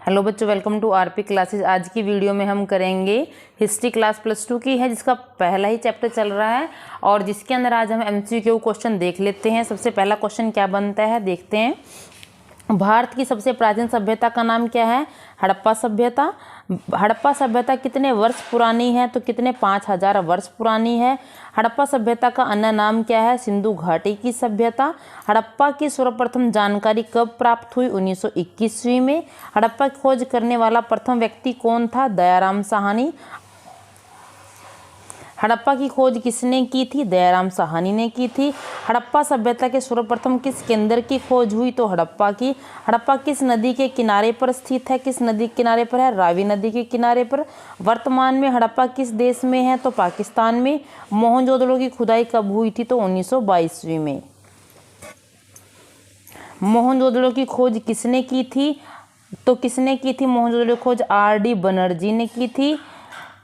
Hello बच्चों, welcome to RP classes. आज की वीडियो में हम करेंगे हिस्ट्री क्लास +2 की है, जिसका पहला ही चैप्टर चल रहा है और जिसके अंदर आज हम एमसीक्यू क्वेश्चन देख लेते हैं। सबसे पहला क्वेश्चन क्या बनता है देखते हैं। भारत की सबसे प्राचीन सभ्यता का नाम क्या है? हड़प्पा सभ्यता। हड़प्पा सभ्यता कितने वर्ष पुरानी है? तो कितने 5000 वर्ष पुरानी है। हड़प्पा सभ्यता का अन्य नाम क्या है? सिंधु घाटी की सभ्यता। हड़प्पा की सर्वप्रथम जानकारी कब प्राप्त हुई? 1921 में। हड़प्पा की खोज करने वाला प्रथम व्यक्ति कौन था? दयाराम साहनी। हड़प्पा की खोज किसने की थी? दयाराम साहनी ने की थी। हड़प्पा सभ्यता के सर्वप्रथम किस केंद्र की खोज हुई? तो हड़प्पा की। हड़प्पा किस नदी के किनारे पर स्थित है? किस नदी के किनारे पर है? रावी नदी के किनारे पर। वर्तमान में हड़प्पा किस देश में है? तो पाकिस्तान में। मोहनजोदड़ो की खुदाई कब हुई थी? तो 1922 में। मोहनजोदड़ो की खोज किसने की थी? तो किसने की थी मोहनजोदड़ो की खोज? आर.डी. बनर्जी ने की थी।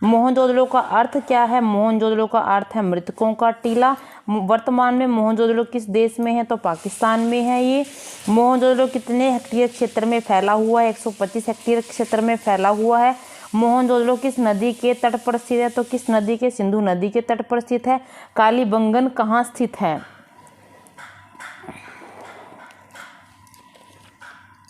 मोहनजोदड़ो का अर्थ क्या है? मोहनजोदड़ो का अर्थ है मृतकों का टीला। वर्तमान में मोहनजोदड़ो किस देश में है? तो पाकिस्तान में है ये। मोहनजोदड़ो कितने हेक्टेयर क्षेत्र में फैला हुआ है? 125 हेक्टेयर क्षेत्र में फैला हुआ है। मोहनजोदड़ो किस नदी के तट पर स्थित है? तो किस नदी के? सिंधु नदी के तट पर स्थित है। कालीबंगन कहाँ स्थित है?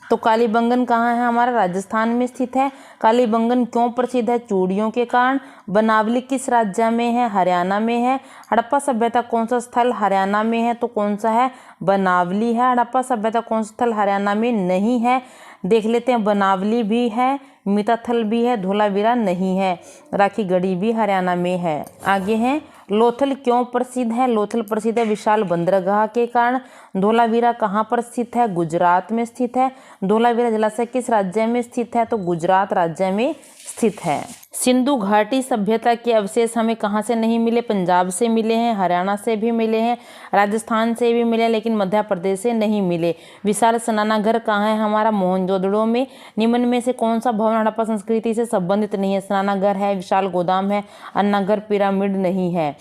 तो कालीबंगन कहाँ है? हमारा राजस्थान में स्थित है। कालीबंगन क्यों प्रसिद्ध है? चूड़ियों के कारण। बनावली किस राज्य में है? हरियाणा में है। हड़प्पा सभ्यता कौन सा स्थल हरियाणा में है? तो कौन सा है? बनावली है। हड़प्पा सभ्यता कौन सा स्थल हरियाणा में नहीं है? देख लेते हैं। बनावली भी है, मिताथल भी है, धोलावीरा नहीं है। राखी गढ़ी भी हरियाणा में है। आगे है लोथल क्यों प्रसिद्ध है? लोथल प्रसिद्ध है विशाल बंदरगाह के कारण। धोलावीरा कहाँ पर स्थित है? गुजरात में स्थित है। धोलावीरा जलाशय किस राज्य में स्थित है? तो गुजरात राज्य में स्थित है। सिंधु घाटी सभ्यता के अवशेष हमें कहाँ से नहीं मिले? पंजाब से मिले हैं, हरियाणा से भी मिले हैं, राजस्थान से भी मिले, लेकिन मध्य प्रदेश से नहीं मिले। विशाल स्नानागार कहाँ है? हमारा मोहनजोदड़ो में। निम्न में से कौन सा भवन हड़प्पा संस्कृति से संबंधित नहीं है? स्नानागार है, विशाल गोदाम है, अन्नागार, पिरामिड नहीं है।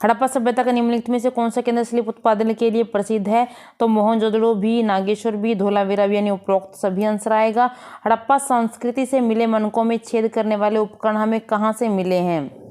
हड़प्पा सभ्यता का निम्नलिखित में से कौन सा केंद्र शिल्प उत्पादन के लिए प्रसिद्ध है? तो मोहनजोदड़ो भी, नागेश्वर भी, धोलावीरा भी, यानी उपरोक्त सभी आंसर आएगा। हड़प्पा संस्कृति से मिले मनकों में छेद करने वाले उपकरण हमें कहाँ से मिले हैं?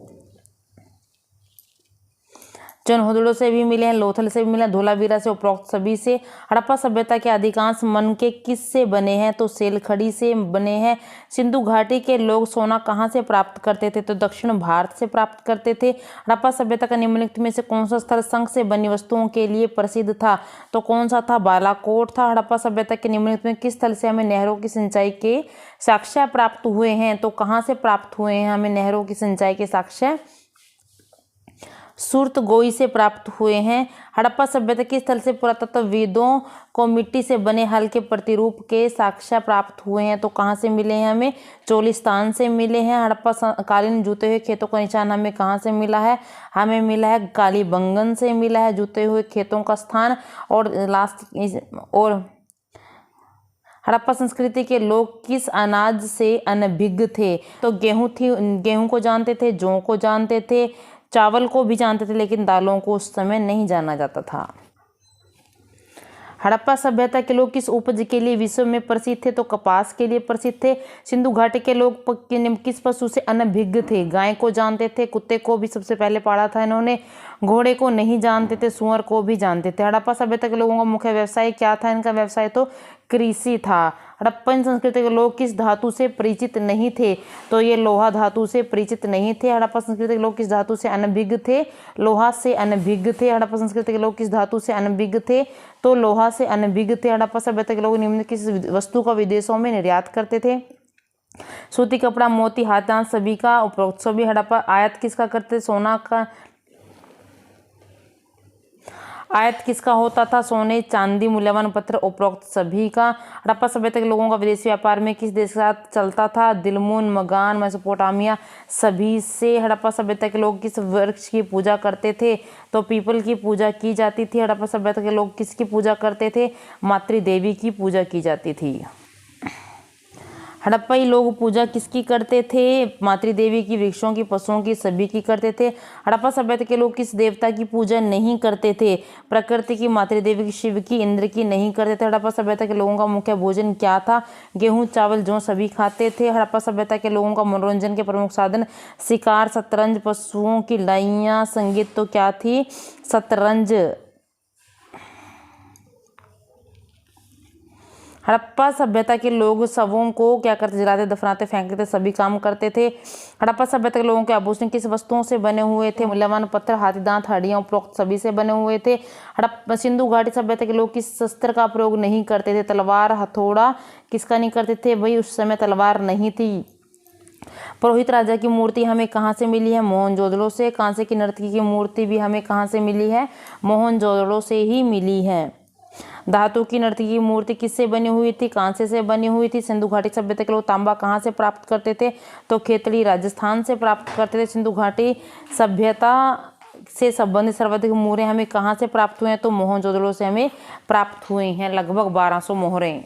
चनहोदड़ो से भी मिले हैं, लोथल से भी मिले हैं, धोलावीरा से, उपरोक्त सभी से। हड़प्पा सभ्यता के अधिकांश मनके किस से बने हैं? तो सेलखड़ी से बने हैं। सिंधु घाटी के लोग सोना कहाँ से प्राप्त करते थे? तो दक्षिण भारत से प्राप्त करते थे। हड़प्पा सभ्यता का निम्नलिखित में से कौन सा स्थल शंख से बनी वस्तुओं के लिए प्रसिद्ध था? तो कौन सा था? बालाकोट था। हड़प्पा सभ्यता के निम्नलिखित में किस स्थल से हमें नहरों की सिंचाई के साक्ष्य प्राप्त हुए हैं? तो कहाँ से प्राप्त हुए हैं हमें नहरों की सिंचाई के साक्ष्य? सुरतगोई से प्राप्त हुए हैं। हड़प्पा सभ्यता के स्थल से पुरातत्वविदों को मिट्टी से बने हल्के प्रतिरूप के साक्ष्य प्राप्त हुए हैं। तो कहाँ से मिले हैं हमें? चोलिस्तान से मिले हैं। हड़प्पा कालीन जूते हुए खेतों का निशान हमें कहाँ से मिला है? हमें मिला है कालीबंगन से मिला है जूते हुए खेतों का स्थान। और हड़प्पा संस्कृति के लोग किस अनाज से अनभिज्ञ थे? तो गेहूं को जानते थे, जौ को जानते थे, चावल को भी जानते थे, लेकिन दालों को उस समय नहीं जाना जाता था। हड़प्पा सभ्यता के लोग किस उपज के लिए विश्व में प्रसिद्ध थे? तो कपास के लिए प्रसिद्ध थे। सिंधु घाटी के लोग किस पशु से अनभिज्ञ थे? गाय को जानते थे, कुत्ते को भी सबसे पहले पाला था इन्होंने, घोड़े को नहीं जानते थे, सुअर को भी जानते थे। हड़प्पा सभ्यता के लोगों का मुख्य व्यवसाय क्या था? इनका व्यवसाय तो कृषि था। हड़प्पन संस्कृति के लोग किस धातु से परिचित नहीं थे? तो ये लोहा धातु से परिचित नहीं थे। हड़प्पा संस्कृति के लोग किस धातु से अनभिज्ञ थे? लोहा से अनभिज्ञ थे। हड़प्पा संस्कृति के लोग किस धातु से अनभिज्ञ थे? तो लोहा से अनभिज्ञ थे। हड़प्पा सभ्यता के लोग निम्न किस वस्तु का विदेशों में निर्यात करते थे? सूती कपड़ा, मोती, हाथ दांत सभी का। उपरोक्त सभी। हड़प्पा आयात किसका करते थे? सोना का। आयात किसका होता था? सोने, चांदी, मूल्यवान पत्थर। उपरोक्त सभी का। हड़प्पा सभ्यता के लोगों का विदेशी व्यापार में किस देश के साथ चलता था? दिलमुन, मगान, मेसोपोटामिया सभी से। हड़प्पा सभ्यता के लोग किस वृक्ष की पूजा करते थे? तो पीपल की पूजा की जाती थी। हड़प्पा सभ्यता के लोग किसकी पूजा करते थे? मातृ देवी की पूजा की जाती थी। हड़प्पाई लोग पूजा किसकी करते थे? मातृ देवी की, वृक्षों की, पशुओं की, सभी की करते थे। हड़प्पा सभ्यता के लोग किस देवता की पूजा नहीं करते थे? प्रकृति की, मातृ देवी की, शिव की, इंद्र की नहीं करते थे। हड़प्पा सभ्यता के लोगों का मुख्य भोजन क्या था? गेहूं, चावल, जौ सभी खाते थे। हड़प्पा सभ्यता के लोगों का मनोरंजन के प्रमुख साधन शिकार, शतरंज, पशुओं की लड़ाइयाँ, संगीत। तो क्या थी? शतरंज। हड़प्पा सभ्यता के लोग शवों को क्या करते? जलाते, दफनाते, फेंकते थे, सभी काम करते थे। हड़प्पा सभ्यता के लोगों के आभूषण किस वस्तुओं से बने हुए थे? मूल्यवान पत्थर, हाथी दांत, हड्डियां, उपरोक्त सभी से बने हुए थे। हड़प्पा सिंधु घाटी सभ्यता के लोग किस शस्त्र का प्रयोग नहीं करते थे? तलवार, हथौड़ा। किसका नहीं करते थे? भाई उस समय तलवार नहीं थी। पुरोहित राजा की मूर्ति हमें कहाँ से मिली है? मोहनजोदड़ो से। कांसे की नर्तकी की मूर्ति भी हमें कहाँ से मिली है? मोहनजोदड़ो से ही मिली है। धातु की नर्तकी की मूर्ति किससे बनी हुई थी? कांसे से बनी हुई थी। सिंधु घाटी सभ्यता के लोग तांबा कहाँ से प्राप्त करते थे? तो खेतड़ी, राजस्थान से प्राप्त करते थे। सिंधु घाटी सभ्यता से संबंधित सर्वाधिक मोहरें हमें कहाँ से प्राप्त हुए हैं? तो मोहनजोदड़ो से हमें प्राप्त हुए हैं, लगभग 1200 मोहरें।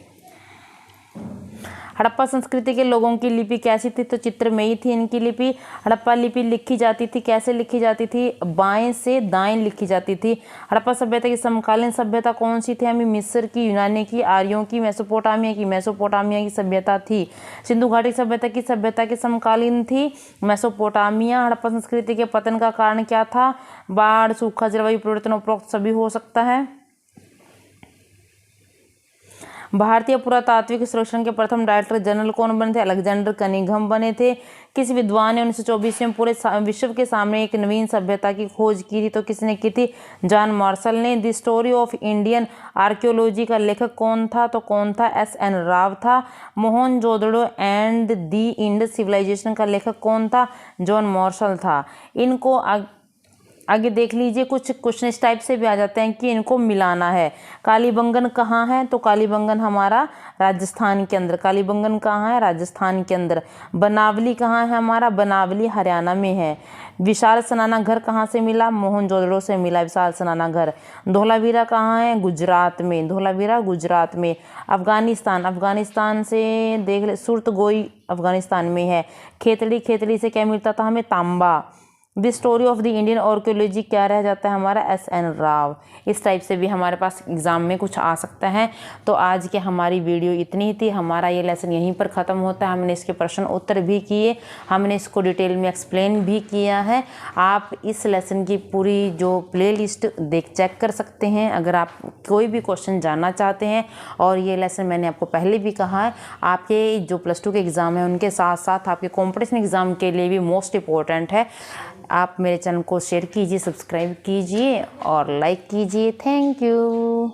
हड़प्पा संस्कृति के लोगों की लिपि कैसी थी? तो चित्रमयी थी इनकी लिपि। हड़प्पा लिपि लिखी जाती थी, कैसे लिखी जाती थी? बाएं से दाएं लिखी जाती थी। हड़प्पा सभ्यता की समकालीन सभ्यता कौन सी थी? हमें मिस्र की, यूनानी की, आर्यों की, मेसोपोटामिया की सभ्यता थी। सिंधु घाटी सभ्यता की सभ्यता के समकालीन थी मेसोपोटामिया। हड़प्पा संस्कृति के पतन का कारण क्या था? बाढ़, सूखा, जलवायु परिवर्तन, उपरोक्त सभी हो सकता है। भारतीय पुरातात्विक सर्वेक्षण के प्रथम डायरेक्टर जनरल कौन बने थे? अलेक्जेंडर कनिंघम बने थे। किस विद्वान ने 1924 में पूरे विश्व के सामने एक नवीन सभ्यता की खोज की थी? तो किसने की थी? जॉन मार्शल ने। The story of Indian archaeology का लेखक कौन था? तो कौन था? एस.एन. राव था। Mohenjodaro and the Indus civilization का लेखक कौन था? जॉन मार्शल था। इनको आगे देख लीजिए, कुछ क्वेश्चन इस टाइप से भी आ जाते हैं कि इनको मिलाना है। कालीबंगन कहाँ है? तो कालीबंगन हमारा राजस्थान के अंदर। कालीबंगन कहाँ है? राजस्थान के अंदर। बनावली कहाँ है हमारा? बनावली हरियाणा में है। विशाल स्नाना घर कहाँ से मिला? मोहनजोदड़ो से मिला विशाल स्नाना घर। धोलावीरा कहाँ है? गुजरात में। धोलावीरा गुजरात में। अफगानिस्तान से देख ले, सुरतगोई अफगानिस्तान में है। खेतड़ी से क्या मिलता था हमें? तांबा। The story of the Indian archaeology क्या रह जाता है हमारा? एस.एन. राव। इस टाइप से भी हमारे पास एग्जाम में कुछ आ सकता है। तो आज की हमारी वीडियो इतनी ही थी। हमारा ये लेसन यहीं पर ख़त्म होता है। हमने इसके प्रश्न उत्तर भी किए, हमने इसको डिटेल में एक्सप्लेन भी किया है। आप इस लेसन की पूरी जो प्लेलिस्ट चेक कर सकते हैं अगर आप कोई भी क्वेश्चन जानना चाहते हैं। और ये लेसन मैंने आपको पहले भी कहा है, आपके जो +2 के एग्ज़ाम है उनके साथ साथ आपके कॉम्पिटिशन एग्ज़ाम के लिए भी मोस्ट इम्पोर्टेंट है। आप मेरे चैनल को शेयर कीजिए, सब्सक्राइब कीजिए और लाइक कीजिए। Thank you.